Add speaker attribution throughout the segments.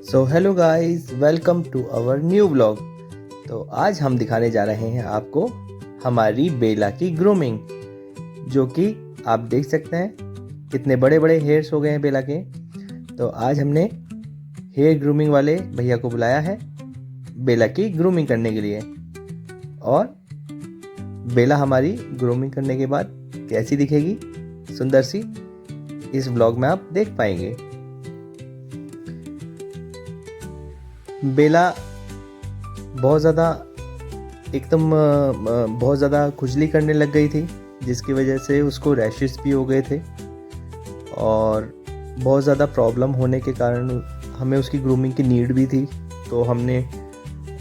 Speaker 1: So hello guys, welcome to our new vlog. तो आज हम दिखाने जा रहे हैं आपको हमारी बेला की ग्रूमिंग, जो कि आप देख सकते हैं कितने बड़े बड़े हेयर्स हो गए हैं बेला के। तो आज हमने हेयर ग्रूमिंग वाले भैया को बुलाया है बेला की ग्रूमिंग करने के लिए। और बेला हमारी ग्रूमिंग करने के बाद कैसी दिखेगी, सुंदर सी, इस व्लॉग में आप देख पाएंगे। बेला बहुत ज़्यादा खुजली करने लग गई थी, जिसकी वजह से उसको रैशेस भी हो गए थे। और बहुत ज़्यादा प्रॉब्लम होने के कारण हमें उसकी ग्रूमिंग की नीड भी थी। तो हमने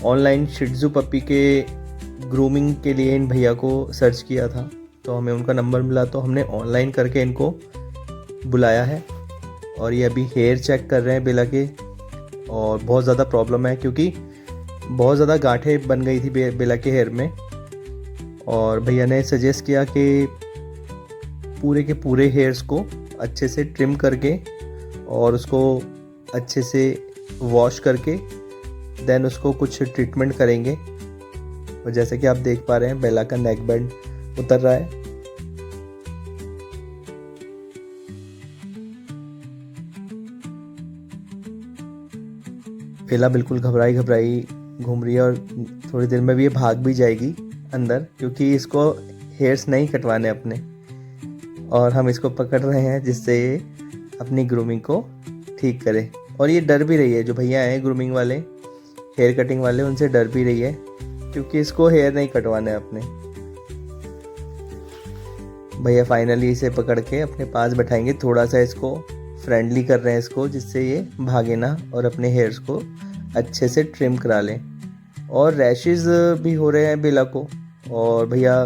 Speaker 1: ऑनलाइन शिट्ज़ू पपी के ग्रूमिंग के लिए इन भैया को सर्च किया था। तो हमें उनका नंबर मिला, तो हमने ऑनलाइन करके इनको बुलाया है। और ये अभी हेयर चेक कर रहे हैं बेला के। और बहुत ज़्यादा प्रॉब्लम है क्योंकि बहुत ज़्यादा गांठें बन गई थी बेला के हेयर में। और भैया ने सजेस्ट किया कि पूरे के पूरे हेयर्स को अच्छे से ट्रिम करके और उसको अच्छे से वॉश करके देन उसको कुछ ट्रीटमेंट करेंगे। और जैसे कि आप देख पा रहे हैं बेला का नेक बैंड उतर रहा है। बेला बिल्कुल घबराई घूम रही है और थोड़ी देर में भी ये भाग भी जाएगी अंदर, क्योंकि इसको हेयर्स नहीं कटवाने अपने। और हम इसको पकड़ रहे हैं जिससे ये अपनी ग्रूमिंग को ठीक करे। और ये डर भी रही है, जो भैया हैं ग्रूमिंग वाले, हेयर कटिंग वाले, उनसे डर भी रही है क्योंकि इसको हेयर नहीं कटवाने अपने। भैया फाइनली इसे पकड़ के अपने पास बैठाएंगे, थोड़ा सा इसको फ्रेंडली कर रहे हैं इसको, जिससे ये भागे ना और अपने हेयर्स को अच्छे से ट्रिम करा लें। और रैशेस भी हो रहे हैं बेला को, और भैया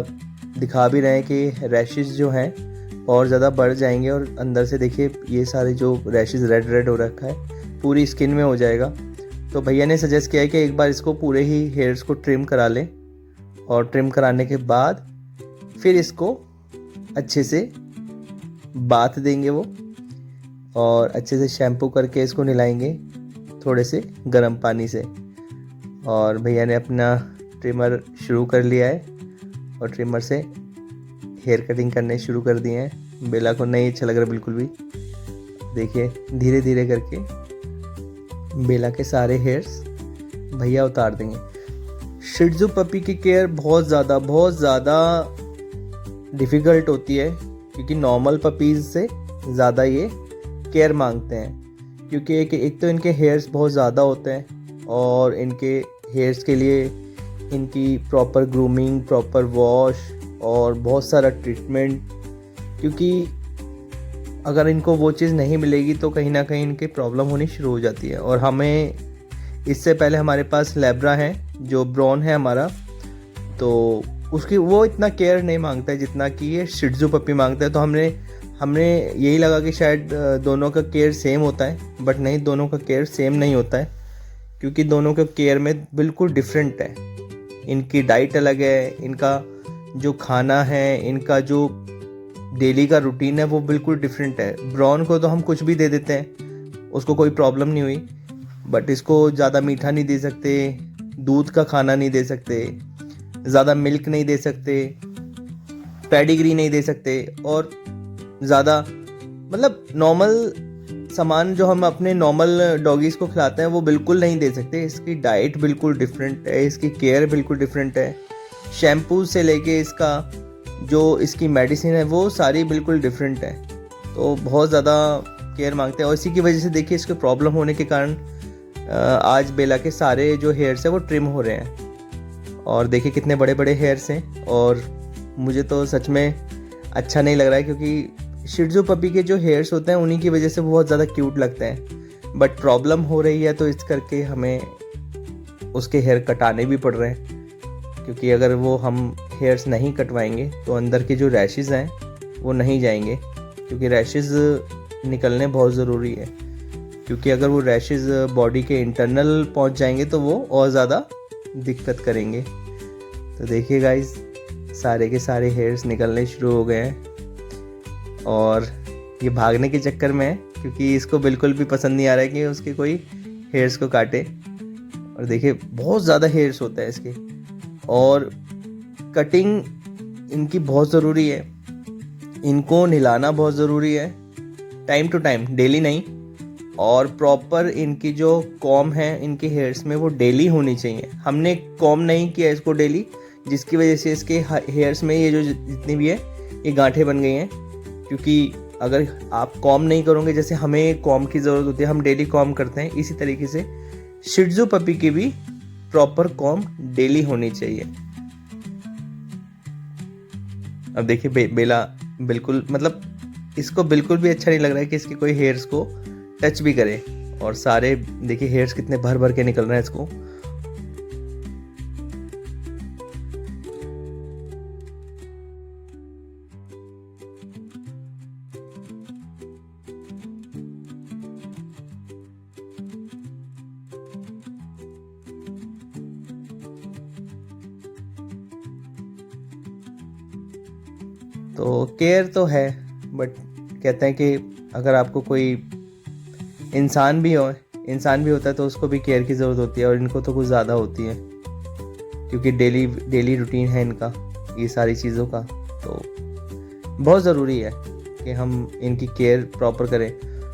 Speaker 1: दिखा भी रहे हैं कि रैशेस जो हैं और ज़्यादा बढ़ जाएंगे। और अंदर से देखिए ये सारे जो रैशेस रेड हो रखा है, पूरी स्किन में हो जाएगा। तो भैया ने सजेस्ट किया है कि एक बार इसको पूरे ही हेयर्स को ट्रिम करा लें, और ट्रिम कराने के बाद फिर इसको अच्छे से बाथ देंगे वो, और अच्छे से शैम्पू करके इसको नहलाएंगे थोड़े से गर्म पानी से। और भैया ने अपना ट्रिमर शुरू कर लिया है और ट्रिमर से हेयर कटिंग करने शुरू कर दिए हैं। बेला को नहीं अच्छा लग रहा बिल्कुल भी। देखिए धीरे धीरे करके बेला के सारे हेयर्स भैया उतार देंगे। शिट्ज़ू पपी की केयर बहुत ज़्यादा डिफ़िकल्ट होती है, क्योंकि नॉर्मल पपीज़ से ज़्यादा ये केयर मांगते हैं। क्योंकि एक तो इनके हेयर्स बहुत ज़्यादा होते हैं, और इनके हेयर्स के लिए इनकी प्रॉपर ग्रूमिंग, प्रॉपर वॉश और बहुत सारा ट्रीटमेंट। क्योंकि अगर इनको वो चीज़ नहीं मिलेगी तो कहीं ना कहीं इनकी प्रॉब्लम होनी शुरू हो जाती है। और हमें इससे पहले हमारे पास लैब्रा है जो ब्राउन है हमारा, तो उसकी वो इतना केयर नहीं मांगता है जितना कि ये शिट्ज़ू पपी मांगता है। तो हमने यही लगा कि शायद दोनों का केयर सेम होता है, बट नहीं, दोनों का केयर सेम नहीं होता है, क्योंकि दोनों के केयर में बिल्कुल डिफरेंट है। इनकी डाइट अलग है, इनका जो खाना है, इनका जो डेली का रूटीन है वो बिल्कुल डिफरेंट है। ब्राउन को तो हम कुछ भी दे देते हैं, उसको कोई प्रॉब्लम नहीं हुई, बट इसको ज़्यादा मीठा नहीं दे सकते, दूध का खाना नहीं दे सकते, ज़्यादा मिल्क नहीं दे सकते, पेडिग्री नहीं दे सकते, और ज़्यादा मतलब नॉर्मल सामान जो हम अपने नॉर्मल डॉगीज़ को खिलाते हैं वो बिल्कुल नहीं दे सकते। इसकी डाइट बिल्कुल डिफरेंट है, इसकी केयर बिल्कुल डिफरेंट है। शैम्पू से लेके इसका जो इसकी मेडिसिन है वो सारी बिल्कुल डिफरेंट है। तो बहुत ज़्यादा केयर मांगते हैं, और इसी की वजह से देखिए इसके प्रॉब्लम होने के कारण आज बेला के सारे जो हेयर्स हैं वो ट्रिम हो रहे हैं। और देखिए कितने बड़े बड़े हेयर्स हैं। और मुझे तो सच में अच्छा नहीं लग रहा है, क्योंकि शिट्ज़ू पपी के जो हेयर्स होते हैं उन्हीं की वजह से बहुत ज़्यादा क्यूट लगते हैं। बट प्रॉब्लम हो रही है तो इस करके हमें उसके हेयर कटाने भी पड़ रहे हैं, क्योंकि अगर वो हम हेयर्स नहीं कटवाएंगे तो अंदर के जो रैशेस हैं वो नहीं जाएंगे। क्योंकि रैशेस निकलने बहुत ज़रूरी है, क्योंकि अगर वो रैशेस बॉडी के इंटरनल पहुंच जाएंगे तो वो और ज़्यादा दिक्कत करेंगे। तो देखिए गाइस, सारे के सारे हेयर्स निकलने शुरू हो गए हैं। और ये भागने के चक्कर में है, क्योंकि इसको बिल्कुल भी पसंद नहीं आ रहा है कि उसके कोई हेयर्स को काटे। और देखिए बहुत ज़्यादा हेयर्स होता है इसके, और कटिंग इनकी बहुत ज़रूरी है। इनको नहलाना बहुत ज़रूरी है, टाइम टू टाइम, डेली नहीं। और प्रॉपर इनकी जो कॉम है इनके हेयर्स में वो डेली होनी चाहिए। हमने कॉम नहीं किया इसको डेली, जिसकी वजह से इसके हेयर्स में ये जो जितनी भी है ये गांठें बन गई हैं। क्योंकि अगर आप कॉम नहीं करोगे, जैसे हमें कॉम की ज़रूरत होती है, हम डेली कॉम करते हैं, इसी तरीके से शिह त्ज़ू पपी की भी प्रॉपर कॉम डेली होनी चाहिए। अब देखिए बेला बिल्कुल, मतलब इसको बिल्कुल भी अच्छा नहीं लग रहा है कि इसके कोई हेयर्स को टच भी करे। और सारे देखिए हेयर्स कितने भर भर के निकल रहे हैं इसको। तो केयर तो है, बट कहते हैं कि अगर आपको कोई इंसान भी होता है तो उसको भी केयर की ज़रूरत होती है, और इनको तो कुछ ज़्यादा होती है, क्योंकि डेली रूटीन है इनका ये सारी चीज़ों का। तो बहुत ज़रूरी है कि हम इनकी केयर प्रॉपर करें।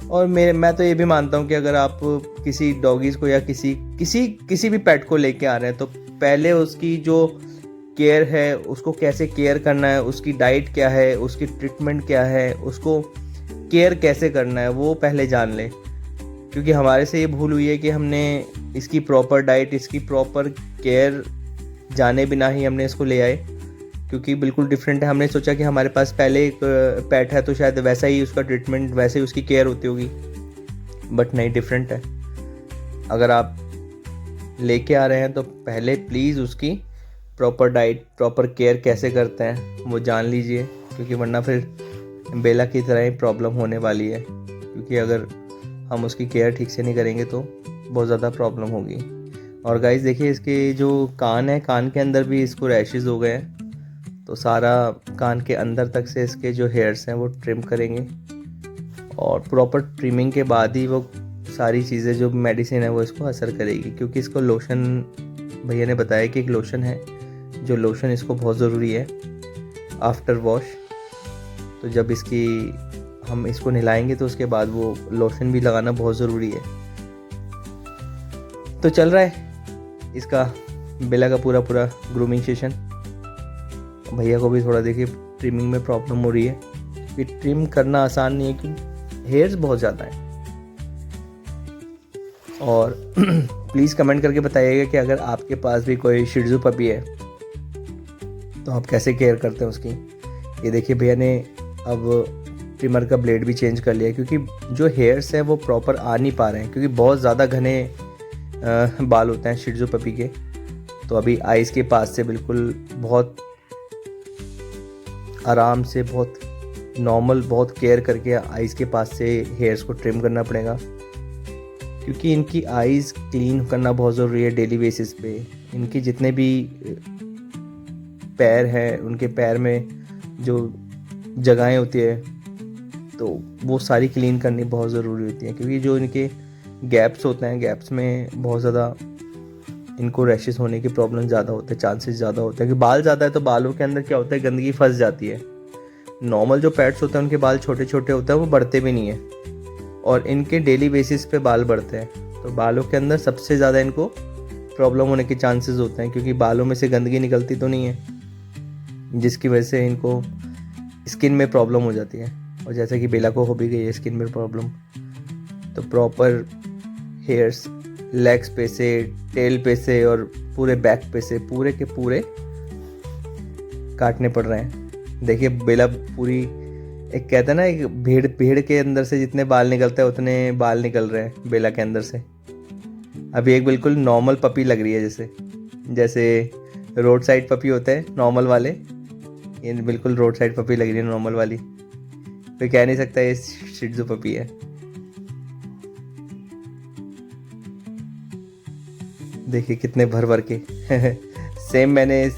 Speaker 1: और मैं तो ये भी मानता हूँ कि अगर आप किसी डॉगीज़ को या किसी भी पेट को लेके आ रहे हैं, तो पहले उसकी जो केयर है, उसको कैसे केयर करना है, उसकी डाइट क्या है, उसकी ट्रीटमेंट क्या है, उसको केयर कैसे करना है, वो पहले जान लें। क्योंकि हमारे से ये भूल हुई है कि हमने इसकी प्रॉपर डाइट, इसकी प्रॉपर केयर जाने बिना ही हमने इसको ले आए, क्योंकि बिल्कुल डिफरेंट है। हमने सोचा कि हमारे पास पहले एक पेट है तो शायद वैसा ही उसका ट्रीटमेंट, वैसे ही उसकी केयर होती होगी, बट नहीं, डिफरेंट है। अगर आप लेके आ रहे हैं तो पहले प्लीज़ उसकी प्रॉपर डाइट, प्रॉपर केयर कैसे करते हैं वो जान लीजिए, क्योंकि वरना फिर बेला की तरह ही प्रॉब्लम होने वाली है। क्योंकि अगर हम उसकी केयर ठीक से नहीं करेंगे तो बहुत ज़्यादा प्रॉब्लम होगी। और गाइस देखिए इसके जो कान है, कान के अंदर भी इसको रैशेज़ हो गए हैं, तो सारा कान के अंदर तक से इसके जो हेयर्स हैं वो ट्रिम करेंगे, और प्रॉपर ट्रिमिंग के बाद ही वो सारी चीज़ें, जो मेडिसिन है वो इसको असर करेगी। क्योंकि इसको लोशन, भैया ने बताया कि एक लोशन है, जो लोशन इसको बहुत ज़रूरी है आफ्टर वॉश। तो जब हम इसको नहलाएंगे तो उसके बाद वो लोशन भी लगाना बहुत ज़रूरी है। तो चल रहा है इसका बेला का पूरा ग्रूमिंग सेशन। भैया को भी थोड़ा देखिए ट्रिमिंग में प्रॉब्लम हो रही है, कि ट्रिम करना आसान नहीं है क्योंकि हेयर्स बहुत ज़्यादा हैं। और प्लीज़ कमेंट करके बताइएगा कि अगर आपके पास भी कोई शिह त्ज़ू पपी है तो आप कैसे केयर करते हैं उसकी। ये देखिए भैया ने अब ट्रिमर का ब्लेड भी चेंज कर लिया, क्योंकि जो हेयर्स हैं वो प्रॉपर आ नहीं पा रहे हैं, क्योंकि बहुत ज़्यादा घने बाल होते हैं शिह त्ज़ू पपी के। तो अभी आइज़ के पास से बिल्कुल बहुत आराम से, बहुत नॉर्मल, बहुत केयर करके आइज़ के पास से हेयर्स को ट्रिम करना पड़ेगा, क्योंकि इनकी आइज़ क्लीन करना बहुत ज़रूरी है डेली बेसिस पे। इनके जितने भी पैर हैं, उनके पैर में जो जगहें होती है तो वो सारी क्लीन करनी बहुत ज़रूरी होती है, क्योंकि जो इनके गैप्स होते हैं, गैप्स में बहुत ज़्यादा इनको रैशेस होने की प्रॉब्लम ज़्यादा होते हैं, चांसेस ज़्यादा होते हैं। कि बाल ज़्यादा है तो बालों के अंदर क्या होता है, गंदगी फंस जाती है। नॉर्मल जो पेट्स होते हैं उनके बाल छोटे छोटे होते हैं, वो बढ़ते भी नहीं है, और इनके डेली बेसिस पे बाल बढ़ते हैं। तो बालों के अंदर सबसे ज़्यादा इनको प्रॉब्लम होने के चांसेस होते हैं, क्योंकि बालों में से गंदगी निकलती तो नहीं है, जिसकी वजह से इनको स्किन में प्रॉब्लम हो जाती है। और जैसे कि बेला को हो भी गई है स्किन में प्रॉब्लम, तो प्रॉपर हेयर्स लेग्स पे से, टेल पे से और पूरे बैक पे से पूरे के पूरे काटने पड़ रहे हैं। देखिए बेला पूरी, एक कहते हैं ना, एक भेड़ के अंदर से जितने बाल निकलते हैं उतने बाल निकल रहे हैं बेला के अंदर से। अभी एक बिल्कुल नॉर्मल पपी लग रही है, जैसे रोड साइड पपी होते हैं नॉर्मल वाले, ये बिल्कुल रोड साइड पपी लग रही है नॉर्मल वाली। तो कह नहीं सकता ये शिह त्ज़ू पपी है। देखिए कितने भर भर के सेम मैंने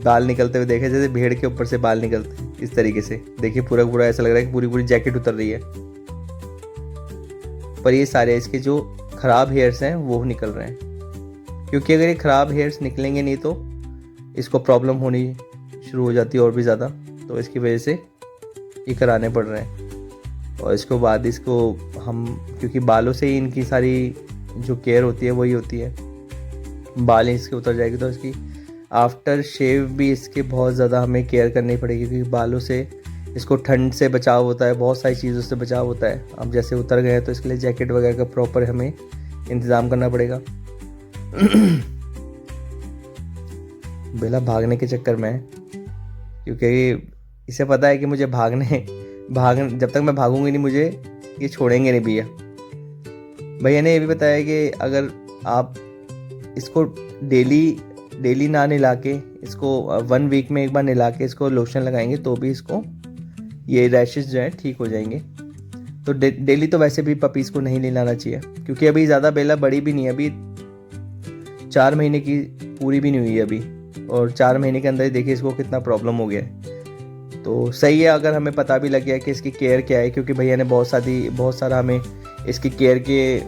Speaker 1: बाल निकलते हुए देखे, जैसे भेड़ के ऊपर से बाल निकलते हैं इस तरीके से। देखिए पूरा ऐसा लग रहा है कि पूरी जैकेट उतर रही है। पर ये सारे इसके जो ख़राब हेयर्स हैं वो निकल रहे हैं, क्योंकि अगर ये ख़राब हेयर्स निकलेंगे नहीं तो इसको प्रॉब्लम होनी शुरू हो जाती है और भी ज़्यादा। तो इसकी वजह से ये कराने पड़ रहे हैं। और इसके बाद इसको हम, क्योंकि बालों से ही इनकी सारी जो केयर होती है वही होती है, बाल इसके उतर जाएगी तो इसकी आफ्टर शेव भी इसके बहुत ज़्यादा हमें केयर करनी पड़ेगी, क्योंकि बालों से इसको ठंड से बचाव होता है, बहुत सारी चीज़ों से बचाव होता है। अब जैसे उतर गए तो इसके लिए जैकेट वगैरह का प्रॉपर हमें इंतज़ाम करना पड़ेगा। बेला भागने के चक्कर में है, क्योंकि इसे पता है कि मुझे जब तक मैं भागूंगी नहीं मुझे ये छोड़ेंगे नहीं भैया। भैया ने ये भी बताया कि अगर आप इसको डेली ना नहला के, इसको 1 वीक में एक बार नहला के इसको लोशन लगाएंगे तो भी इसको ये रैशेस जो हैं ठीक हो जाएंगे। तो डेली तो वैसे भी पपीज़ को नहीं नहलाना चाहिए, क्योंकि अभी ज़्यादा बेला बड़ी भी नहीं है, अभी 4 महीने की पूरी भी नहीं हुई है अभी, और 4 महीने के अंदर ही देखिए इसको कितना प्रॉब्लम हो गया है। तो सही है अगर हमें पता भी लग गया कि इसकी केयर क्या है, क्योंकि भैया ने बहुत सारा हमें इसकी केयर के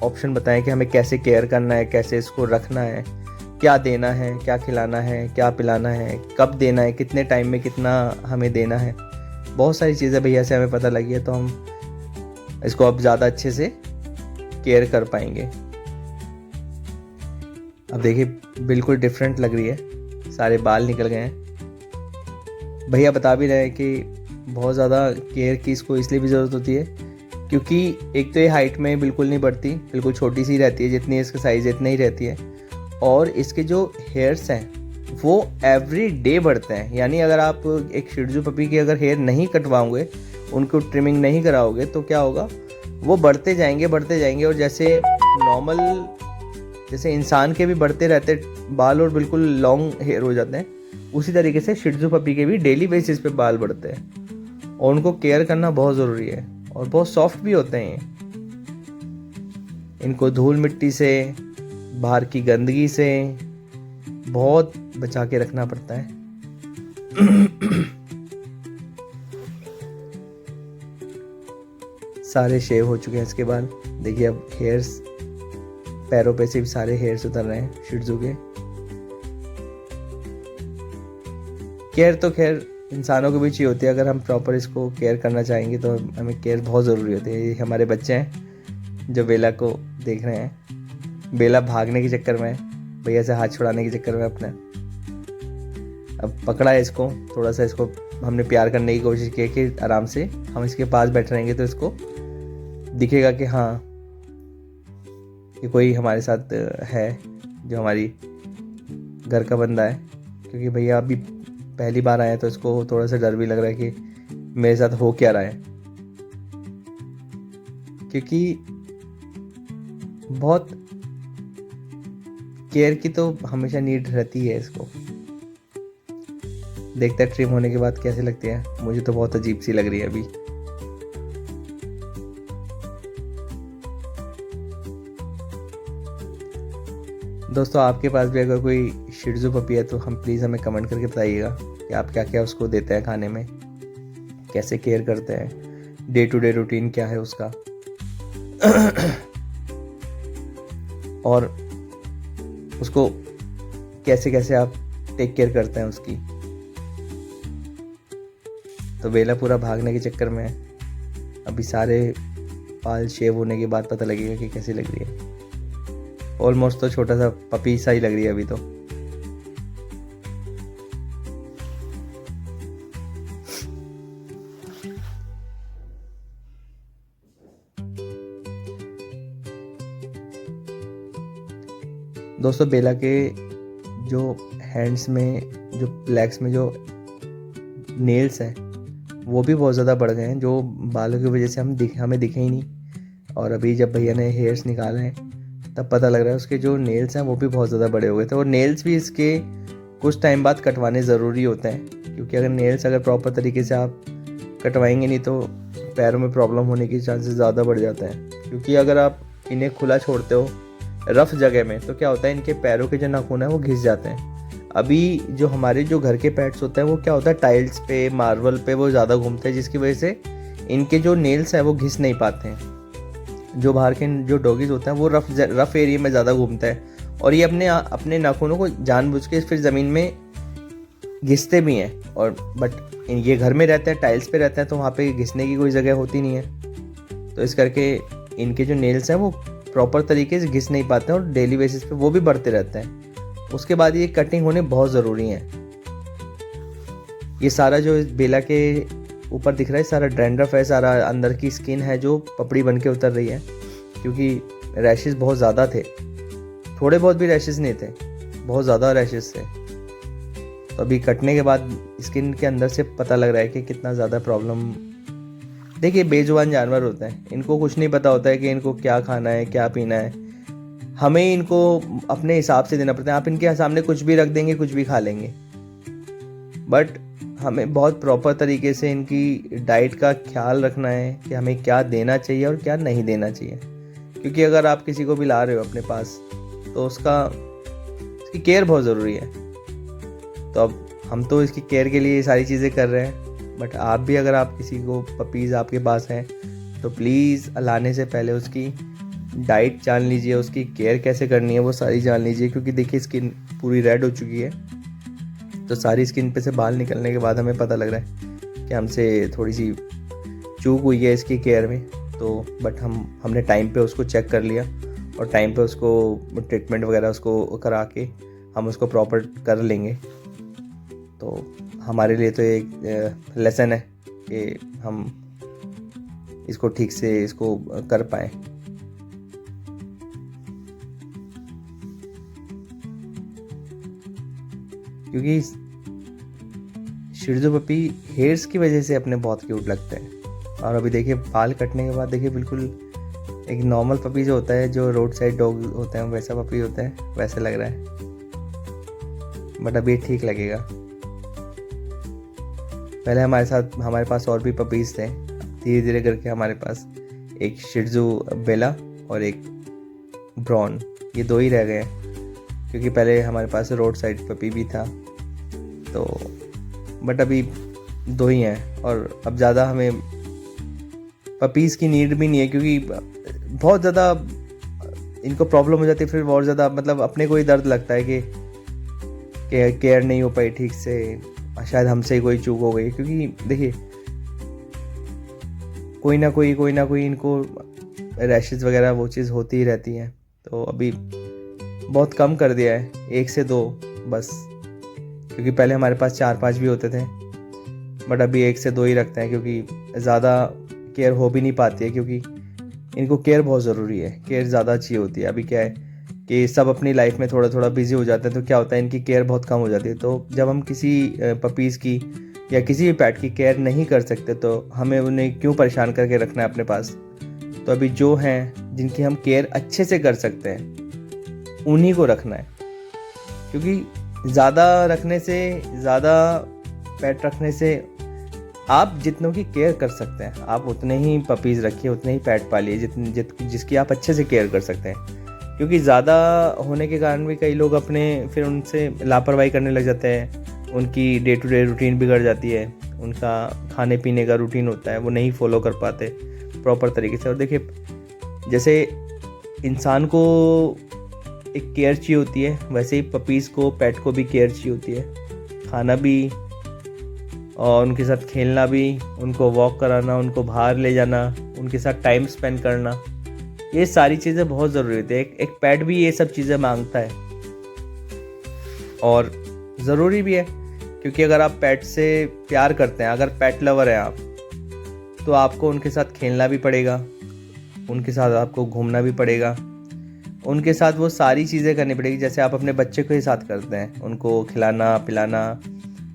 Speaker 1: ऑप्शन बताएं कि हमें कैसे केयर करना है, कैसे इसको रखना है, क्या देना है, क्या खिलाना है, क्या पिलाना है, कब देना है, कितने टाइम में कितना हमें देना है। बहुत सारी चीज़ें भैया से हमें पता लगी है, तो हम इसको अब ज़्यादा अच्छे से केयर कर पाएंगे। अब देखिए बिल्कुल डिफरेंट लग रही है, सारे बाल निकल गए हैं। भैया बता भी रहे हैं कि बहुत ज़्यादा केयर की इसको इसलिए भी ज़रूरत होती है, क्योंकि एक तो ये हाइट में बिल्कुल नहीं बढ़ती, बिल्कुल छोटी सी रहती है, जितनी इसका साइज़ इतना ही रहती है। और इसके जो हेयर्स हैं वो एवरी डे बढ़ते हैं, यानी अगर आप एक शिट्जू पपी के अगर हेयर नहीं कटवाओगे, उनको ट्रिमिंग नहीं कराओगे तो क्या होगा, वो बढ़ते जाएंगे और जैसे नॉर्मल जैसे इंसान के भी बढ़ते रहते बाल और बिल्कुल लॉन्ग हेयर हो जाते हैं, उसी तरीके से शिट्जू पपी के भी डेली बेसिस पे बाल बढ़ते हैं। और उनको केयर करना बहुत ज़रूरी है, और बहुत सॉफ्ट भी होते हैं। इनको धूल मिट्टी से, बाहर की गंदगी से बहुत बचा के रखना पड़ता है। सारे शेव हो चुके हैं इसके बाल। देखिए अब हेयर्स, पैरों पे से भी सारे हेयर्स उतर रहे हैं शिट्जू के। केयर तो खैर इंसानों के भी चाहिए होती है, अगर हम प्रॉपर इसको केयर करना चाहेंगे तो हमें केयर बहुत ज़रूरी होती है। ये हमारे बच्चे हैं जो बेला को देख रहे हैं। बेला भागने के चक्कर में, भैया से हाथ छुड़ाने के चक्कर में अपना अब पकड़ा है इसको, थोड़ा सा इसको हमने प्यार करने की कोशिश की कि आराम से हम इसके पास बैठे रहेंगे तो इसको दिखेगा कि हाँ ये कोई हमारे साथ है, जो हमारी घर का बंदा है। क्योंकि भैया अभी पहली बार आए हैं तो इसको थोड़ा सा डर भी लग रहा है कि मेरे साथ हो क्या रहा है, क्योंकि बहुत केयर की तो हमेशा नीड रहती है इसको। देखते हैं ट्रिम होने के बाद कैसे लगती है, मुझे तो बहुत अजीब सी लग रही है अभी। दोस्तों आपके पास भी अगर कोई शिट्जू पपी है तो हम प्लीज़ हमें कमेंट करके बताइएगा कि आप क्या क्या उसको देते हैं खाने में, कैसे केयर करते हैं, डे टू डे रूटीन क्या है उसका, और उसको कैसे कैसे आप टेक केयर करते हैं उसकी। तो बेला पूरा भागने के चक्कर में है, अभी सारे बाल शेव होने के बाद पता लगेगा कि कैसी लग रही है। ऑलमोस्ट तो छोटा सा पपी सा ही लग रही है अभी तो। दोस्तों बेला के जो हैंड्स में, जो लेग्स में जो नेल्स हैं वो भी बहुत ज़्यादा बढ़ गए हैं, जो बालों की वजह से हमें दिखे ही नहीं। और अभी जब भैया ने हेयर्स निकाले हैं तब पता लग रहा है उसके जो नेल्स हैं वो भी बहुत ज़्यादा बड़े हो गए थे। और नेल्स भी इसके कुछ टाइम बाद कटवाने ज़रूरी होते हैं, क्योंकि अगर नेल्स अगर प्रॉपर तरीके से आप कटवाएंगे नहीं तो पैरों में प्रॉब्लम होने की चांसेस ज़्यादा बढ़ जाते हैं। क्योंकि अगर आप इन्हें खुला छोड़ते हो रफ़ जगह में तो क्या होता है, इनके पैरों के जो नाखून हैं वो घिस जाते हैं। अभी जो हमारे जो घर के पेट्स होते हैं वो क्या होता है, टाइल्स पे, मार्बल पे वो ज़्यादा घूमते हैं, जिसकी वजह से इनके जो नेल्स हैं वो घिस नहीं पाते हैं। जो बाहर के जो डॉगीज़ होते हैं वो रफ एरिया में ज़्यादा घूमता है, और ये अपने नाखूनों को जानबूझ के फिर ज़मीन में घिसते भी हैं। और बट ये घर में रहते हैं, टाइल्स पे रहते हैं, तो वहाँ पे घिसने की कोई जगह होती नहीं है, तो इस करके इनके जो नेल्स हैं वो प्रॉपर तरीके से घिस नहीं पाते हैं और डेली बेसिस पे वो भी बढ़ते रहते हैं। उसके बाद ये कटिंग होने बहुत ज़रूरी है। ये सारा जो इस बेला के ऊपर दिख रहा है सारा डैंड्रफ है, सारा अंदर की स्किन है जो पपड़ी बन के उतर रही है, क्योंकि रैशेस बहुत ज़्यादा थे। थोड़े बहुत भी रैशेस नहीं थे, बहुत ज़्यादा रैशेस थे। तो अभी कटने के बाद स्किन के अंदर से पता लग रहा है कि कितना ज़्यादा प्रॉब्लम। देखिए, बेजुबान जानवर होते हैं, इनको कुछ नहीं पता होता है कि इनको क्या खाना है, क्या पीना है। हमें इनको अपने हिसाब से देना पड़ता है। आप इनके सामने कुछ भी रख देंगे, कुछ भी खा लेंगे, बट हमें बहुत प्रॉपर तरीके से इनकी डाइट का ख्याल रखना है कि हमें क्या देना चाहिए और क्या नहीं देना चाहिए। क्योंकि अगर आप किसी को भी ला रहे हो अपने पास, तो इसकी केयर बहुत ज़रूरी है। तो अब हम तो इसकी केयर के लिए ये सारी चीज़ें कर रहे हैं, बट आप भी अगर आप किसी को पपीज़ आपके पास हैं तो प्लीज़ लाने से पहले उसकी डाइट जान लीजिए, उसकी केयर कैसे करनी है वो सारी जान लीजिए। क्योंकि देखिए, स्किन पूरी रेड हो चुकी है, तो सारी स्किन पे से बाल निकलने के बाद हमें पता लग रहा है कि हमसे थोड़ी सी चूक हुई है इसकी केयर में। तो बट हमने टाइम पे उसको चेक कर लिया और टाइम पे उसको ट्रीटमेंट वगैरह उसको करा के हम उसको प्रॉपर कर लेंगे। तो हमारे लिए तो एक लेसन है कि हम इसको ठीक से इसको कर पाएँ। क्योंकि शिर्जो पपी हेयर्स की वजह से अपने बहुत क्यूट लगते हैं। और अभी देखिए, बाल कटने के बाद देखिए बिल्कुल एक नॉर्मल पपी जो होता है, जो रोड साइड डॉग होते हैं वैसा पपी होता है, वैसे लग रहा है। बट अभी ठीक लगेगा। पहले हमारे पास और भी पपीज़ थे, धीरे धीरे करके हमारे पास एक शिर्जो बेला और एक ब्राउन, ये दो ही रह गए हैं। क्योंकि पहले हमारे पास रोड साइड पपी भी था, तो बट अभी दो ही हैं। और अब ज़्यादा हमें पपीज़ की नीड भी नहीं है, क्योंकि बहुत ज़्यादा इनको प्रॉब्लम हो जाती है। फिर और ज़्यादा मतलब अपने को ही दर्द लगता है कि केयर नहीं हो पाई ठीक से, शायद हमसे ही कोई चूक हो गई। क्योंकि देखिए, कोई ना कोई इनको रैशेज़ वगैरह वो चीज़ होती ही रहती है। तो अभी बहुत कम कर दिया है, 1 से 2 बस। क्योंकि पहले हमारे पास 4-5 भी होते थे, बट अभी 1 से 2 ही रखते हैं, क्योंकि ज़्यादा केयर हो भी नहीं पाती है। क्योंकि इनको केयर बहुत ज़रूरी है, केयर ज़्यादा अच्छी होती है। अभी क्या है कि सब अपनी लाइफ में थोड़ा थोड़ा बिजी हो जाते हैं, तो क्या होता है, इनकी केयर बहुत कम हो जाती है। तो जब हम किसी पपीज़ की या किसी भी पेट की केयर नहीं कर सकते, तो हमें उन्हें क्यों परेशान करके रखना है अपने पास। तो अभी जो हैं जिनकी हम केयर अच्छे से कर सकते हैं, उन्हीं को रखना है। क्योंकि ज़्यादा रखने से, ज़्यादा पेट रखने से आप जितनों की केयर कर सकते हैं, आप उतने ही पपीज़ रखिए, उतने ही पेट पालिए जिसकी आप अच्छे से केयर कर सकते हैं। क्योंकि ज़्यादा होने के कारण भी कई लोग अपने फिर उनसे लापरवाही करने लग जाते हैं, उनकी डे टू डे रूटीन बिगड़ जाती है, उनका खाने पीने का रूटीन होता है वो नहीं फॉलो कर पाते प्रॉपर तरीके से। और देखिए, जैसे इंसान को एक केयर चाहिए होती है, वैसे ही पपीज़ को, पेट को भी केयर चाहिए होती है। खाना भी और उनके साथ खेलना भी, उनको वॉक कराना, उनको बाहर ले जाना, उनके साथ टाइम स्पेंड करना, ये सारी चीज़ें बहुत ज़रूरी होती है। एक पेट भी ये सब चीज़ें मांगता है और ज़रूरी भी है। क्योंकि अगर आप पेट से प्यार करते हैं, अगर पेट लवर हैं आप, तो आपको उनके साथ खेलना भी पड़ेगा, उनके साथ आपको घूमना भी पड़ेगा, उनके साथ वो सारी चीज़ें करनी पड़ेगी जैसे आप अपने बच्चे के साथ करते हैं। उनको खिलाना पिलाना,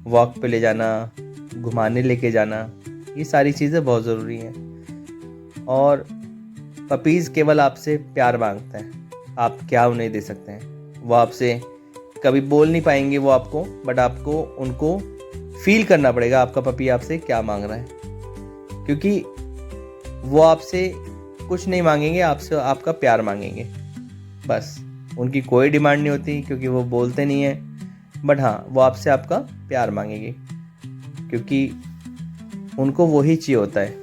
Speaker 1: वॉक पे ले जाना, घुमाने लेके जाना, ये सारी चीज़ें बहुत ज़रूरी हैं। और पपीज़ केवल आपसे प्यार मांगते हैं, आप क्या उन्हें दे सकते हैं। वो आपसे कभी बोल नहीं पाएंगे वो आपको, बट आपको उनको फील करना पड़ेगा आपका पपी आपसे क्या मांग रहा है। क्योंकि वो आपसे कुछ नहीं मांगेंगे, आपसे आपका प्यार मांगेंगे बस। उनकी कोई डिमांड नहीं होती, क्योंकि वो बोलते नहीं हैं, बट हाँ, वो आपसे आपका प्यार मांगेंगे, क्योंकि उनको वही चाहिए होता है।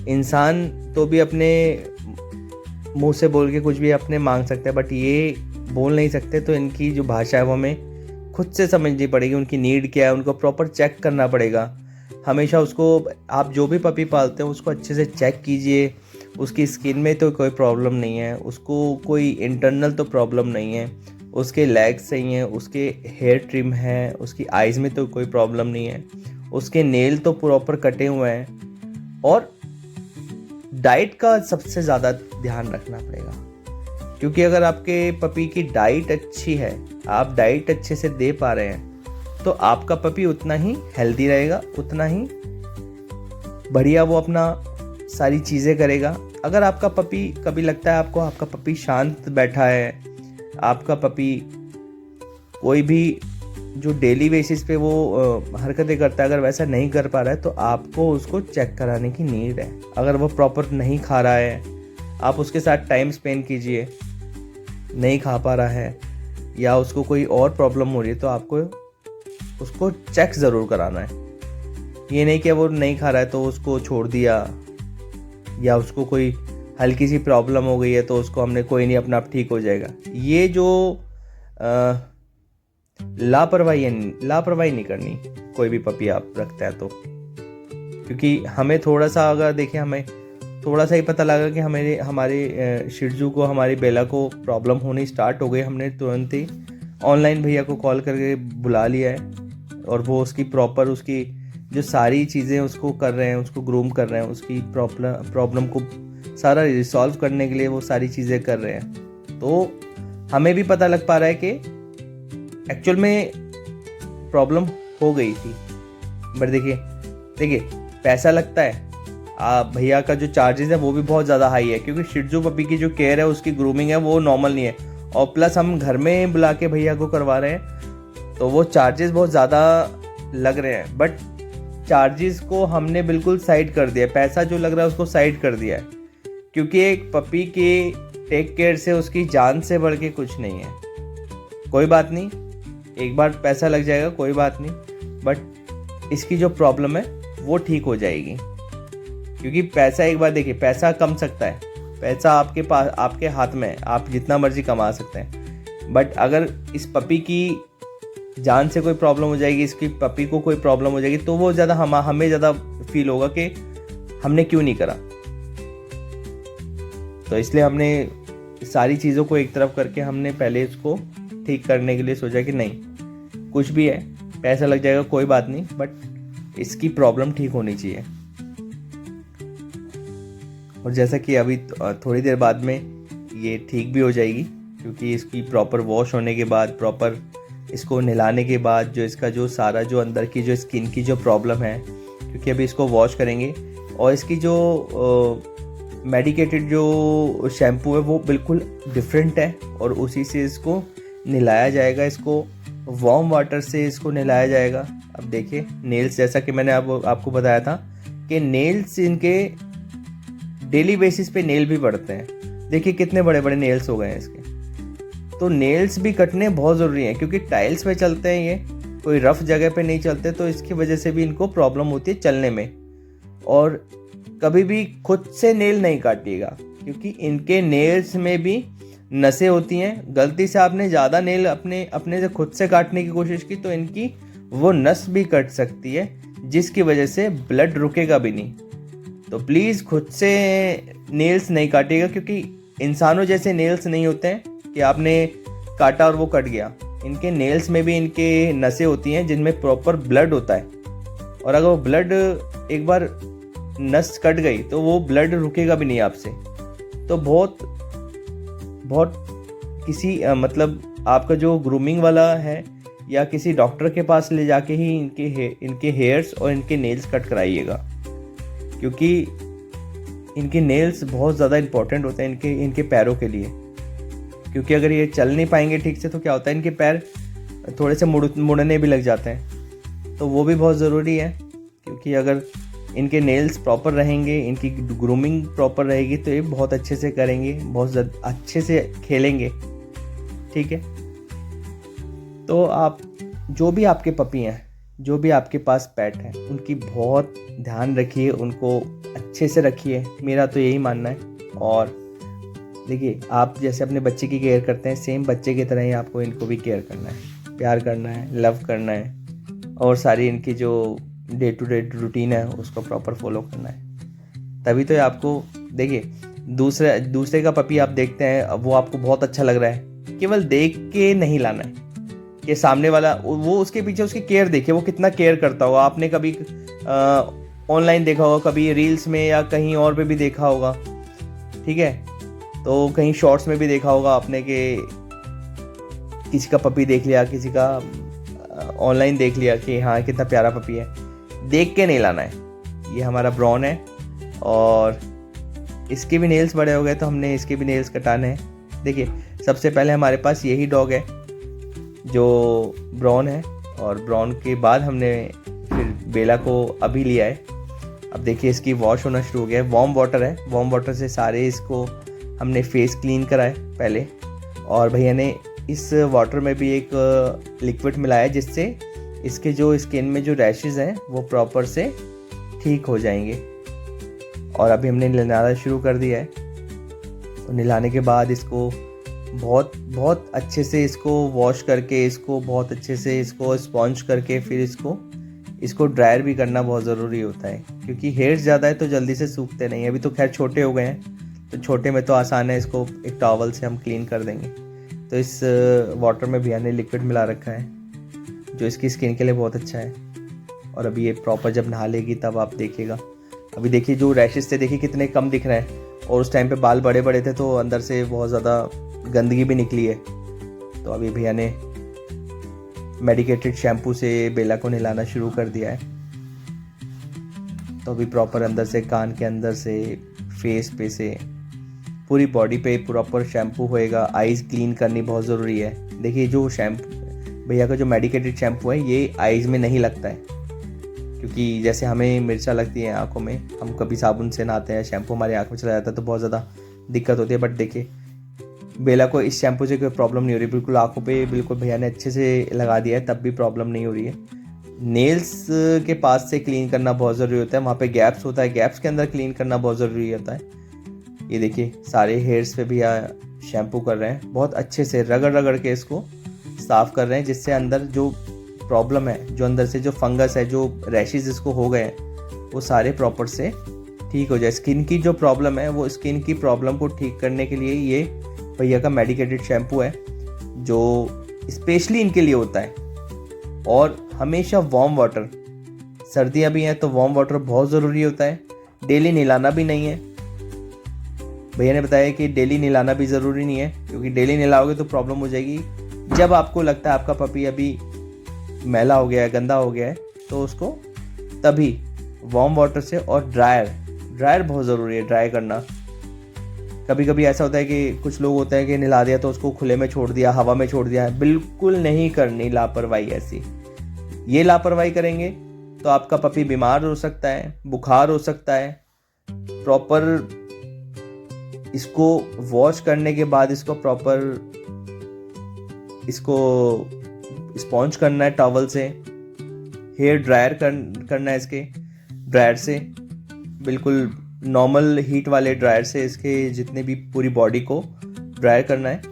Speaker 1: इंसान तो भी अपने मुंह से बोल के कुछ भी अपने मांग सकते हैं, बट ये बोल नहीं सकते। तो इनकी जो भाषा है वो हमें खुद से समझनी पड़ेगी। उनकी नीड क्या है उनको प्रॉपर चेक करना पड़ेगा। हमेशा उसको, आप जो भी पपी पालते हो उसको अच्छे से चेक कीजिए। उसकी स्किन में तो कोई प्रॉब्लम नहीं है, उसको कोई इंटरनल तो प्रॉब्लम नहीं है, उसके लेग्स सही हैं, उसके हेयर ट्रिम है, उसकी आइज़ में तो कोई प्रॉब्लम नहीं है, उसके नेल तो प्रॉपर कटे हुए हैं। और डाइट का सबसे ज़्यादा ध्यान रखना पड़ेगा, क्योंकि अगर आपके पपी की डाइट अच्छी है, आप डाइट अच्छे से दे पा रहे हैं, तो आपका पपी उतना ही हेल्दी रहेगा, उतना ही बढ़िया वो अपना सारी चीज़ें करेगा। अगर आपका पपी, कभी लगता है आपको आपका पपी शांत बैठा है, आपका पपी कोई भी जो डेली बेसिस पे वो हरकतें करता है, अगर वैसा नहीं कर पा रहा है, तो आपको उसको चेक कराने की नीड है। अगर वो प्रॉपर नहीं खा रहा है, आप उसके साथ टाइम स्पेंड कीजिए। नहीं खा पा रहा है या उसको कोई और प्रॉब्लम हो रही है, तो आपको उसको चेक ज़रूर कराना है। ये नहीं कि वो नहीं खा रहा है तो उसको छोड़ दिया, या उसको कोई हल्की सी प्रॉब्लम हो गई है तो उसको हमने कोई नहीं, अपना आप ठीक हो जाएगा। ये जो लापरवाही नहीं करनी कोई भी पपी आप रखते हैं तो। क्योंकि हमें थोड़ा सा, अगर देखिए हमें थोड़ा सा ही पता लगा कि हमारे शिजू को, हमारी बेला को प्रॉब्लम होनी स्टार्ट हो गई, हमने तुरंत ही ऑनलाइन भैया को कॉल करके बुला लिया है, और वो उसकी प्रॉपर, उसकी जो सारी चीज़ें उसको कर रहे हैं, उसको ग्रूम कर रहे हैं, उसकी प्रॉब्लम को सारा रिसॉल्व करने के लिए वो सारी चीज़ें कर रहे हैं। तो हमें भी पता लग पा रहा है कि एक्चुअल में प्रॉब्लम हो गई थी। बट देखिए पैसा लगता है, भैया का जो चार्जेस है वो भी बहुत ज़्यादा हाई है, क्योंकि शिजू पपी की जो केयर है, उसकी ग्रूमिंग है, वो नॉर्मल नहीं है, और प्लस हम घर में बुला के भैया को करवा रहे हैं, तो वो चार्जेस बहुत ज़्यादा लग रहे हैं। बट चार्जेस को हमने बिल्कुल साइड कर दिया, पैसा जो लग रहा है उसको साइड कर दिया है, क्योंकि एक पपी की टेक केयर से उसकी जान से बढ़ के कुछ नहीं है। कोई बात नहीं, एक बार पैसा लग जाएगा, कोई बात नहीं, बट इसकी जो प्रॉब्लम है वो ठीक हो जाएगी। क्योंकि पैसा, एक बार देखिए, पैसा कम सकता है, पैसा आपके पास, आपके हाथ में है, आप जितना मर्जी कमा सकते हैं। बट अगर इस पपी की जान से कोई प्रॉब्लम हो जाएगी, इसकी पपी को कोई प्रॉब्लम हो जाएगी, तो वो ज़्यादा हमें ज़्यादा फील होगा कि हमने क्यों नहीं करा। तो इसलिए हमने सारी चीज़ों को एक तरफ करके हमने पहले इसको ठीक करने के लिए सोचा कि नहीं, कुछ भी है, पैसा लग जाएगा, कोई बात नहीं, बट इसकी प्रॉब्लम ठीक होनी चाहिए। और जैसा कि अभी थोड़ी देर बाद में ये ठीक भी हो जाएगी, क्योंकि इसकी प्रॉपर वॉश होने के बाद, प्रॉपर इसको नहलाने के बाद, जो इसका जो सारा जो अंदर की जो स्किन की जो प्रॉब्लम है, क्योंकि अभी इसको वॉश करेंगे, और इसकी जो मेडिकेटेड जो शैम्पू है वो बिल्कुल डिफरेंट है, और उसी से इसको नहलाया जाएगा, इसको वार्म वाटर से इसको नहलाया जाएगा। अब देखिए नेल्स, जैसा कि मैंने आपको बताया था कि नेल्स इनके डेली बेसिस पे नेल भी बढ़ते हैं। देखिए कितने बड़े बड़े नेल्स हो गए हैं इसके। तो नेल्स भी कटने बहुत ज़रूरी हैं, क्योंकि टाइल्स पे चलते हैं ये, कोई रफ जगह पे नहीं चलते, तो इसकी वजह से भी इनको प्रॉब्लम होती है चलने में। और कभी भी खुद से नेल नहीं काटिएगा, क्योंकि इनके नेल्स में भी नसें होती हैं। गलती से आपने ज़्यादा नेल अपने से खुद से काटने की कोशिश की, तो इनकी वो नस भी कट सकती है, जिसकी वजह से ब्लड रुकेगा भी नहीं। तो प्लीज़ खुद से नेल्स नहीं काटिएगा, क्योंकि इंसानों जैसे नेल्स नहीं होते हैं कि आपने काटा और वो कट गया। इनके नेल्स में भी इनके नसें होती हैं जिनमें प्रॉपर ब्लड होता है, और अगर वो ब्लड एक बार नस कट गई तो वो ब्लड रुकेगा भी नहीं आपसे। तो बहुत किसी मतलब आपका जो ग्रूमिंग वाला है, या किसी डॉक्टर के पास ले जाके ही इनके हेयर्स और इनके नेल्स कट कराइएगा, क्योंकि इनके नेल्स बहुत ज़्यादा इम्पोर्टेंट होते हैं इनके पैरों के लिए। क्योंकि अगर ये चल नहीं पाएंगे ठीक से, तो क्या होता है, इनके पैर थोड़े से मुड़ने भी लग जाते हैं। तो वो भी बहुत ज़रूरी है, क्योंकि अगर इनके नेल्स प्रॉपर रहेंगे, इनकी ग्रूमिंग प्रॉपर रहेगी, तो ये बहुत अच्छे से करेंगे, बहुत अच्छे से खेलेंगे। ठीक है, तो आप जो भी आपके पपी हैं, जो भी आपके पास पेट हैं, उनकी बहुत ध्यान रखिए, उनको अच्छे से रखिए, मेरा तो यही मानना है। और देखिए, आप जैसे अपने बच्चे की केयर करते हैं, सेम बच्चे की तरह ही आपको इनको भी केयर करना है, प्यार करना है, लव करना है, और सारी इनकी जो डे टू डे रूटीन है उसको प्रॉपर फॉलो करना है। तभी तो ये आपको, देखिए, दूसरे का पपी आप देखते हैं, अब वो आपको बहुत अच्छा लग रहा है, केवल देख के नहीं लाना है कि सामने वाला, वो उसके पीछे उसकी केयर देखिए, वो कितना केयर करता होगा। आपने कभी ऑनलाइन देखा होगा, कभी रील्स में या कहीं और पे भी देखा होगा, ठीक है, तो कहीं शॉर्ट्स में भी देखा होगा आपने कि किसी का पपी देख लिया, किसी का ऑनलाइन देख लिया कि हाँ कितना प्यारा पपी है। देख के नहीं लाना है। ये हमारा ब्राउन है और इसके भी नेल्स बड़े हो गए तो हमने इसके भी नेल्स कटाने हैं। देखिए, सबसे पहले हमारे पास यही डॉग है जो ब्राउन है, और ब्राउन के बाद हमने फिर बेला को अभी लिया है। अब देखिए, इसकी वॉश होना शुरू हो गया है। वार्म वाटर है, वार्म वाटर से सारे इसको हमने फेस क्लीन करा है पहले, और भैया ने इस वाटर में भी एक लिक्विड मिलाया है जिससे इसके जो स्किन में जो रैशेस हैं वो प्रॉपर से ठीक हो जाएंगे। और अभी हमने नहलाना शुरू कर दिया है। तो नहलाने के बाद इसको बहुत बहुत अच्छे से इसको वॉश करके, इसको बहुत अच्छे से इसको स्पॉन्ज करके, फिर इसको ड्रायर भी करना बहुत ज़रूरी होता है, क्योंकि हेयर्स ज़्यादा है तो जल्दी से सूखते नहीं। अभी तो खैर छोटे हो गए हैं, तो छोटे में तो आसान है, इसको एक टॉवल से हम क्लीन कर देंगे। तो इस वाटर में भैया ने लिक्विड मिला रखा है जो इसकी स्किन के लिए बहुत अच्छा है। और अभी ये प्रॉपर जब नहा लेगी तब आप देखिएगा। अभी देखिए, जो रैशेस थे देखिए कितने कम दिख रहे हैं, और उस टाइम पे बाल बड़े बड़े थे तो अंदर से बहुत ज़्यादा गंदगी भी निकली है। तो अभी भैया ने मेडिकेटेड शैम्पू से बेला को नहलाना शुरू कर दिया है। तो अभी प्रॉपर अंदर से, कान के अंदर से, फेस पे से, पूरी बॉडी पे प्रॉपर शैम्पू होएगा। आइज़ क्लीन करनी बहुत ज़रूरी है। देखिए, जो शैम्पू भैया का जो मेडिकेटेड शैम्पू है ये आइज़ में नहीं लगता है, क्योंकि जैसे हमें मिर्चा लगती है आँखों में, हम कभी साबुन से नहाते हैं, शैम्पू हमारे आँख में चला जाता है तो बहुत ज़्यादा दिक्कत होती है। बट देखिए, बेला को इस शैम्पू से कोई प्रॉब्लम नहीं हो रही, बिल्कुल आँखों पे बिल्कुल भैया ने अच्छे से लगा दिया है, तब भी प्रॉब्लम नहीं हो रही है। नेल्स के पास से क्लीन करना बहुत ज़रूरी होता है, वहाँ पे गैप्स होता है, गैप्स के अंदर क्लीन करना बहुत ज़रूरी होता है। ये देखिए, सारे हेयर्स पे भी शैम्पू कर रहे हैं, बहुत अच्छे से रगड़ रगड़ के इसको साफ़ कर रहे हैं, जिससे अंदर जो प्रॉब्लम है, जो अंदर से जो फंगस है, जो रैशेस इसको हो गए हैं, वो सारे प्रॉपर से ठीक हो जाए। स्किन की जो प्रॉब्लम है, वो स्किन की प्रॉब्लम को ठीक करने के लिए ये भैया का मेडिकेटेड शैम्पू है जो स्पेशली इनके लिए होता है। और हमेशा वार्म वाटर, सर्दियाँ भी हैं तो वार्म वाटर बहुत ज़रूरी होता है। डेली नहलाना भी नहीं है, भैया ने बताया कि डेली नहलाना भी ज़रूरी नहीं है, क्योंकि डेली नहलाओगे तो प्रॉब्लम हो जाएगी। जब आपको लगता है आपका पपी अभी मैला हो गया है, गंदा हो गया है, तो उसको तभी वार्म वाटर से, और ड्रायर बहुत ज़रूरी है, ड्राई करना। कभी कभी ऐसा होता है कि कुछ लोग होते हैं कि नहला दिया तो उसको खुले में छोड़ दिया, हवा में छोड़ दिया। बिल्कुल नहीं करनी लापरवाही ऐसी। ये लापरवाही करेंगे तो आपका पपी बीमार हो सकता है, बुखार हो सकता है। प्रॉपर इसको वॉश करने के बाद इसको प्रॉपर इसको स्पॉन्ज करना है टॉवल से, हेयर ड्रायर करना है इसके ड्रायर से, बिल्कुल नॉर्मल हीट वाले ड्रायर से इसके जितने भी पूरी बॉडी को ड्रायर करना है।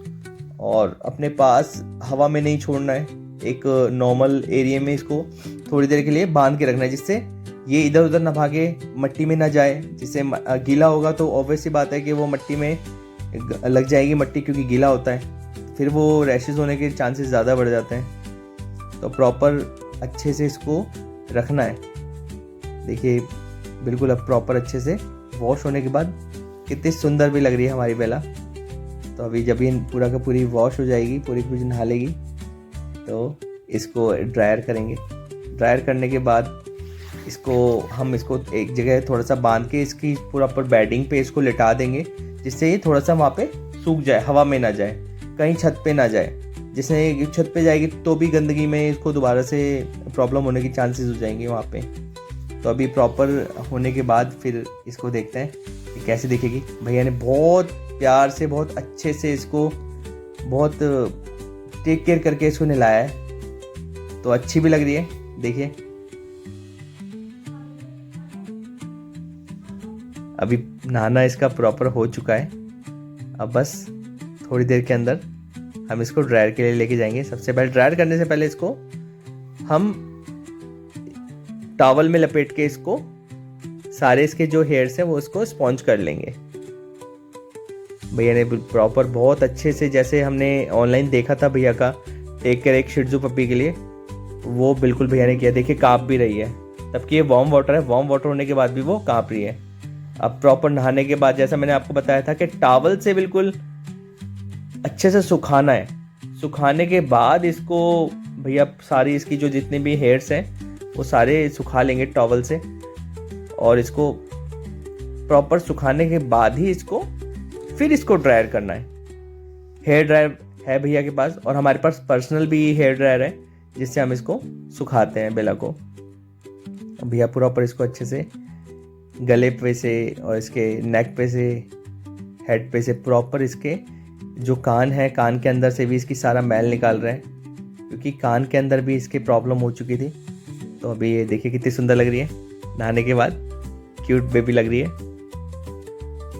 Speaker 1: और अपने पास हवा में नहीं छोड़ना है, एक नॉर्मल एरिया में इसको थोड़ी देर के लिए बांध के रखना है, जिससे ये इधर उधर ना भागे, मट्टी में ना जाए। जिससे गीला होगा तो ऑब्वियस सी बात है कि वो मट्टी में लग जाएगी मट्टी, क्योंकि गीला होता है, फिर वो रैशेस होने के चांसेस ज़्यादा बढ़ जाते हैं। तो प्रॉपर अच्छे से इसको रखना है। देखिए, बिल्कुल अब प्रॉपर अच्छे से वॉश होने के बाद कितनी सुंदर भी लग रही है हमारी बेला। तो अभी जब ये पूरा का पूरी वॉश हो जाएगी, पूरी पूरी नहा लेगी, तो इसको ड्रायर करेंगे। ड्रायर करने के बाद हम इसको एक जगह थोड़ा सा बांध के इसकी प्रॉपर बेडिंग पे इसको लिटा देंगे, जिससे ये थोड़ा सा वहाँ पे सूख जाए, हवा में ना जाए, कहीं छत पे ना जाए। जिससे छत पे जाएगी तो भी गंदगी में इसको दोबारा से प्रॉब्लम होने की चांसेस हो जाएंगे वहाँ पे। तो अभी प्रॉपर होने के बाद फिर इसको देखते हैं कि कैसे दिखेगी। भैया ने बहुत प्यार से, बहुत अच्छे से इसको बहुत टेक केयर करके इसको नहलाया है, तो अच्छी भी लग रही है। देखिए, अभी नहाना इसका प्रॉपर हो चुका है। अब बस थोड़ी देर के अंदर हम इसको ड्रायर के लिए लेके जाएंगे। सबसे पहले ड्रायर करने से पहले इसको हम टॉवल में लपेट के इसको सारे इसके जो हेयर्स हैं वो इसको स्पॉन्ज कर लेंगे। भैया ने प्रॉपर बहुत अच्छे से, जैसे हमने ऑनलाइन देखा था भैया का टेक केयर एक शिट्जू पपी के लिए, वो बिल्कुल भैया ने किया। देखिए काँप भी रही है, तबकि ये वार्म वाटर है, वार्म वाटर होने के बाद भी वो काँप रही है। अब प्रॉपर नहाने के बाद, जैसा मैंने आपको बताया था कि टॉवल से बिल्कुल अच्छे से सुखाना है। सुखाने के बाद इसको भैया सारी इसकी जो जितने भी हेयर्स हैं वो सारे सुखा लेंगे टॉवल से, और इसको प्रॉपर सुखाने के बाद ही फिर इसको ड्रायर करना है। हेयर ड्रायर है भैया के पास, और हमारे पास पर्सनल भी हेयर ड्रायर है जिससे हम इसको सुखाते हैं बेला को। भैया प्रॉपर इसको अच्छे से गले पे से और इसके नेक पे से, हेड पे से प्रॉपर इसके जो कान है, कान के अंदर से भी इसकी सारा मैल निकाल रहे हैं, क्योंकि कान के अंदर भी इसकी प्रॉब्लम हो चुकी थी। तो अभी ये देखिए कितनी सुंदर लग रही है नहाने के बाद, क्यूट बेबी लग रही है।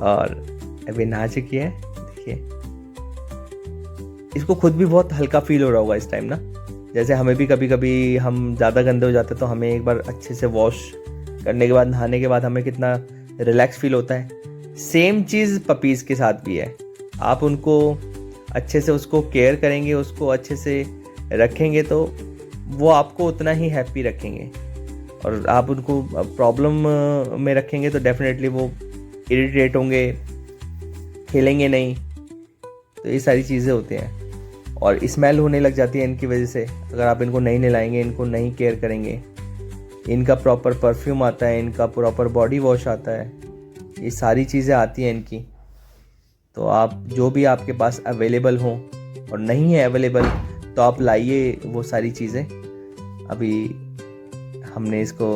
Speaker 1: और अभी नहा चुकी है, देखिए इसको खुद भी बहुत हल्का फील हो रहा होगा इस टाइम ना। जैसे हमें भी कभी कभी हम ज़्यादा गंदे हो जाते हैं तो हमें एक बार अच्छे से वॉश करने के बाद, नहाने के बाद हमें कितना रिलैक्स फील होता है। सेम चीज़ पपीज़ के साथ भी है। आप उनको अच्छे से उसको केयर करेंगे, उसको अच्छे से रखेंगे तो वो आपको उतना ही हैप्पी रखेंगे, और आप उनको प्रॉब्लम में रखेंगे तो डेफिनेटली वो इरिटेट होंगे, खेलेंगे नहीं। तो ये सारी चीज़ें होती हैं, और स्मेल होने लग जाती है इनकी वजह से। अगर आप इनको नहीं नहलाएंगे, इनको नहीं केयर करेंगे, इनका प्रॉपर परफ्यूम आता है, इनका प्रॉपर बॉडी वॉश आता है, ये सारी चीज़ें आती हैं इनकी। तो आप जो भी आपके पास अवेलेबल हो, और नहीं है अवेलेबल तो आप लाइए वो सारी चीज़ें। अभी हमने इसको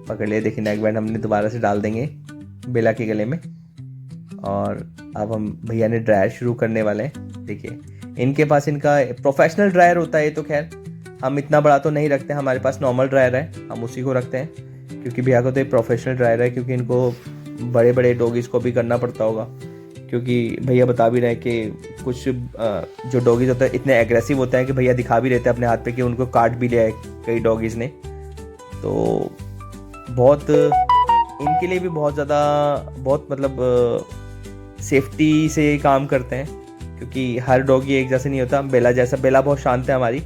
Speaker 1: पकड़ लिया, देखिए नेक बैंड हमने दोबारा से डाल देंगे बेला के गले में, और अब हम भैया ने ड्रायर शुरू करने वाले हैं। देखिए इनके पास इनका प्रोफेशनल ड्रायर होता है, तो खैर हम इतना बड़ा तो नहीं रखते, हमारे पास नॉर्मल ड्रायर है, हम उसी को रखते हैं, क्योंकि भैया को तो एक प्रोफेशनल ड्रायर है, क्योंकि इनको बड़े बड़े डॉगीज़ को भी करना पड़ता होगा। क्योंकि भैया बता भी रहे हैं कि कुछ जो डॉगीज़ होते हैं इतने एग्रेसिव होते हैं कि भैया दिखा भी रहते हैं अपने हाथ पे कि उनको काट भी लिया है कई डॉगीज़ ने। तो बहुत इनके लिए भी बहुत ज़्यादा, बहुत मतलब सेफ्टी से काम करते हैं, क्योंकि हर डॉगी एक जैसे नहीं होता। बेला जैसा, बेला बहुत शांत है हमारी,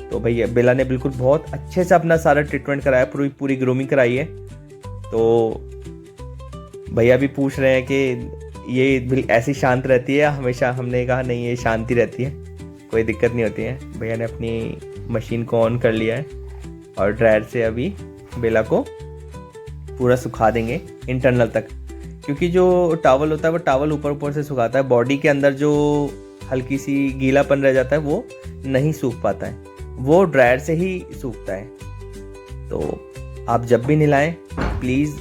Speaker 1: तो भैया बेला ने बिल्कुल बहुत अच्छे से अपना सारा ट्रीटमेंट कराया, पूरी ग्रूमिंग कराई है। तो भैया भी पूछ रहे हैं कि ये ऐसी शांत रहती है हमेशा। हमने कहा नहीं, ये शांति रहती है, कोई दिक्कत नहीं होती है। भैया ने अपनी मशीन को ऑन कर लिया है, और ड्रायर से अभी बेला को पूरा सुखा देंगे इंटरनल तक, क्योंकि जो टॉवल होता है वो टॉवल ऊपर से सुखाता है, बॉडी के अंदर जो हल्की सी गीलापन रह जाता है वो नहीं सूख पाता है, वो ड्रायर से ही सूखता है। तो आप जब भी नहलाएं प्लीज़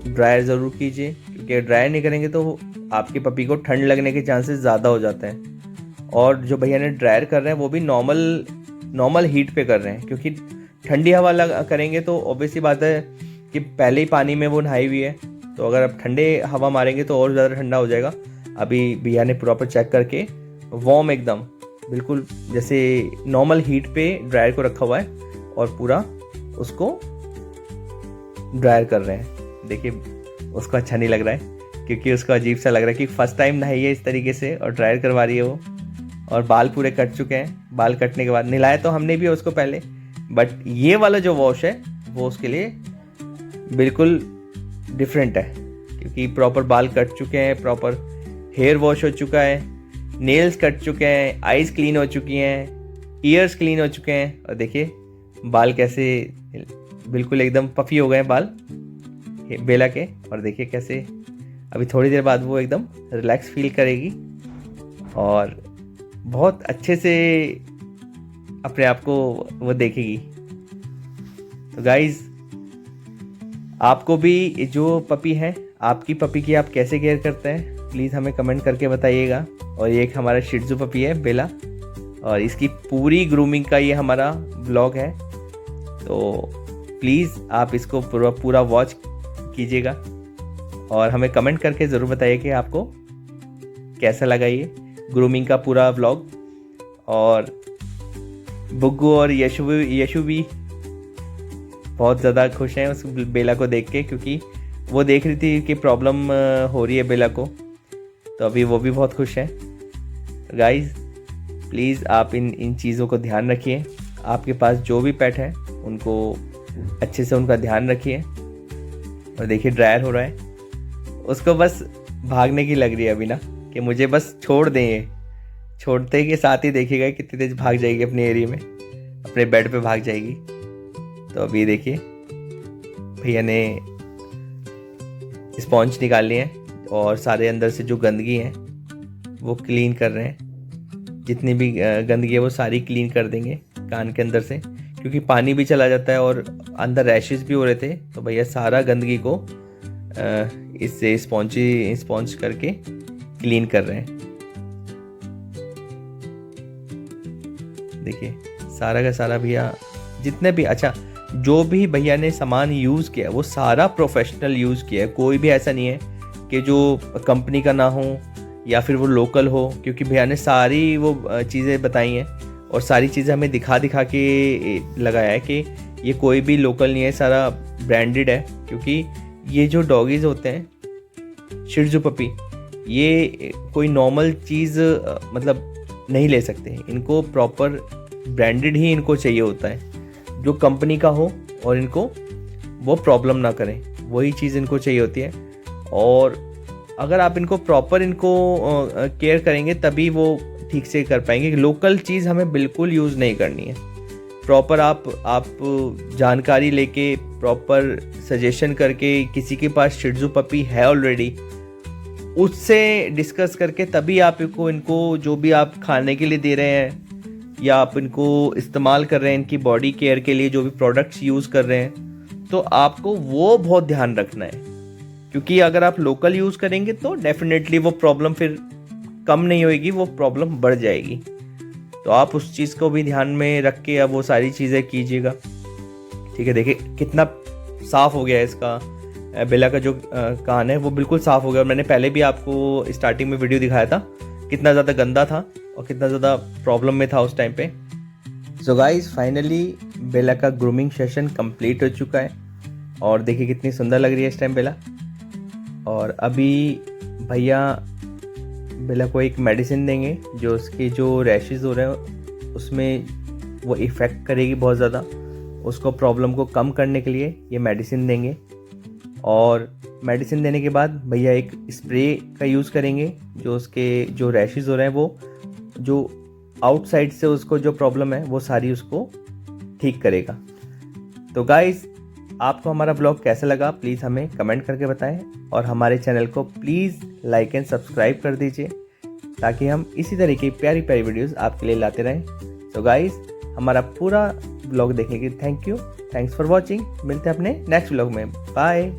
Speaker 1: ड्रायर ज़रूर कीजिए, क्योंकि ड्रायर नहीं करेंगे तो आपके पपी को ठंड लगने के चांसेस ज़्यादा हो जाते हैं। और जो भैया ने ड्रायर कर रहे हैं वो भी नॉर्मल हीट पे कर रहे हैं, क्योंकि ठंडी हवा करेंगे तो ऑब्वियसली बात है कि पहले ही पानी में वो नहाई हुई है, तो अगर आप ठंडे हवा मारेंगे तो और ज़्यादा ठंडा हो जाएगा। अभी भैया ने प्रॉपर चेक करके वार्म एकदम बिल्कुल जैसे नॉर्मल हीट पे ड्रायर को रखा हुआ है, और पूरा उसको ड्रायर कर रहे हैं। देखिए उसको अच्छा नहीं लग रहा है, क्योंकि उसको अजीब सा लग रहा है कि फर्स्ट टाइम नहाई है इस तरीके से और ड्रायर करवा रही है वो। और बाल पूरे कट चुके हैं, बाल कटने के बाद नहलाया तो हमने भी उसको पहले, बट ये वाला जो वॉश है वो उसके लिए बिल्कुल डिफरेंट है, क्योंकि प्रॉपर बाल कट चुके हैं, प्रॉपर हेयर वॉश हो चुका है, नेल्स कट चुके हैं, आईज क्लीन हो चुकी हैं, ईयर्स क्लीन हो चुके हैं, और देखिए बाल कैसे बिल्कुल एकदम पफी हो गए हैं बाल बेला के। और देखिए कैसे अभी थोड़ी देर बाद वो एकदम रिलैक्स फील करेगी और बहुत अच्छे से अपने आप को वो देखेगी। तो गाइज आपको भी जो पपी है, आपकी पपी की आप कैसे केयर करते हैं प्लीज़ हमें कमेंट करके बताइएगा। और ये एक हमारा शिट्जू पपी है बेला, और इसकी पूरी ग्रूमिंग का ये हमारा ब्लॉग है, तो प्लीज़ आप इसको पूरा वॉच कीजिएगा और हमें कमेंट करके ज़रूर बताइए कि आपको कैसा लगा ये ग्रूमिंग का पूरा व्लॉग। और बुग्गू और यशु भी बहुत ज़्यादा खुश हैं उस बेला को देख के, क्योंकि वो देख रही थी कि प्रॉब्लम हो रही है बेला को, तो अभी वो भी बहुत खुश हैं। गाइस प्लीज़ आप इन चीज़ों को ध्यान रखिए। आपके पास जो भी पेट है उनको अच्छे से उनका ध्यान रखिए। और देखिए ड्रायर हो रहा है, उसको बस भागने की लग रही है अभी ना, कि मुझे बस छोड़ दें। ये छोड़ते के साथ ही देखिएगा कितनी तेज भाग जाएगी अपने एरिया में, अपने बेड पे भाग जाएगी। तो अभी देखिए भैया ने स्पॉन्ज निकाल लिए हैं और सारे अंदर से जो गंदगी है वो क्लीन कर रहे हैं। जितनी भी गंदगी है वो सारी क्लीन कर देंगे कान के अंदर से, क्योंकि पानी भी चला जाता है और अंदर रैशेस भी हो रहे थे। तो भैया सारा गंदगी को इससे स्पॉन्ज करके क्लीन कर रहे हैं। देखिए सारा का सारा भैया जितने भी, अच्छा जो भी भैया ने सामान यूज़ किया वो सारा प्रोफेशनल यूज़ किया है। कोई भी ऐसा नहीं है कि जो कंपनी का ना हो या फिर वो लोकल हो, क्योंकि भैया ने सारी वो चीज़ें बताई हैं और सारी चीज़ें हमें दिखा के लगाया है कि ये कोई भी लोकल नहीं है, सारा ब्रांडेड है। क्योंकि ये जो डॉगीज़ होते हैं शिह त्ज़ू पपी, ये कोई नॉर्मल चीज़ मतलब नहीं ले सकते, इनको प्रॉपर ब्रांडेड ही इनको चाहिए होता है, जो कंपनी का हो और इनको वो प्रॉब्लम ना करें, वही चीज़ इनको चाहिए होती है। और अगर आप इनको प्रॉपर केयर करेंगे तभी वो ठीक से कर पाएंगे। लोकल चीज़ हमें बिल्कुल यूज़ नहीं करनी है। प्रॉपर आप जानकारी लेके, प्रॉपर सजेशन करके, किसी के पास शिह त्ज़ू पपी है ऑलरेडी, उससे डिस्कस करके तभी आप इनको जो भी आप खाने के लिए दे रहे हैं या आप इनको इस्तेमाल कर रहे हैं, इनकी बॉडी केयर के लिए जो भी प्रोडक्ट्स यूज़ कर रहे हैं, तो आपको वो बहुत ध्यान रखना है। क्योंकि अगर आप लोकल यूज़ करेंगे तो डेफिनेटली वो प्रॉब्लम फिर कम नहीं होएगी, वो प्रॉब्लम बढ़ जाएगी। तो आप उस चीज़ को भी ध्यान में रख के अब वो सारी चीज़ें कीजिएगा। ठीक है, देखिए कितना साफ़ हो गया है इसका बेला का जो कान है वो बिल्कुल साफ़ हो गया। मैंने पहले भी आपको स्टार्टिंग में वीडियो दिखाया था कितना ज़्यादा गंदा था और कितना ज़्यादा प्रॉब्लम में था उस टाइम पे। सो गाइस फाइनली बेला का ग्रूमिंग सेशन कंप्लीट हो चुका है और देखिए कितनी सुंदर लग रही है इस टाइम बेला। और अभी भैया बेला को एक मेडिसिन देंगे जो उसके जो रैशेस हो रहे हैं उसमें वो इफ़ेक्ट करेगी बहुत ज़्यादा। उसको प्रॉब्लम को कम करने के लिए ये मेडिसिन देंगे। और मेडिसिन देने के बाद भैया एक स्प्रे का यूज़ करेंगे जो उसके जो रैशेस हो रहे हैं वो जो आउटसाइड से उसको जो प्रॉब्लम है वो सारी उसको ठीक करेगा। तो गाइस आपको हमारा ब्लॉग कैसा लगा प्लीज़ हमें कमेंट करके बताएं और हमारे चैनल को प्लीज़ लाइक एंड सब्सक्राइब कर दीजिए ताकि हम इसी तरह की प्यारी प्यारी वीडियोस आपके लिए लाते रहें। तो गाइस हमारा पूरा ब्लॉग देखने के लिए थैंक्स फॉर वॉचिंग। मिलते हैं अपने नेक्स्ट ब्लॉग में। बाय।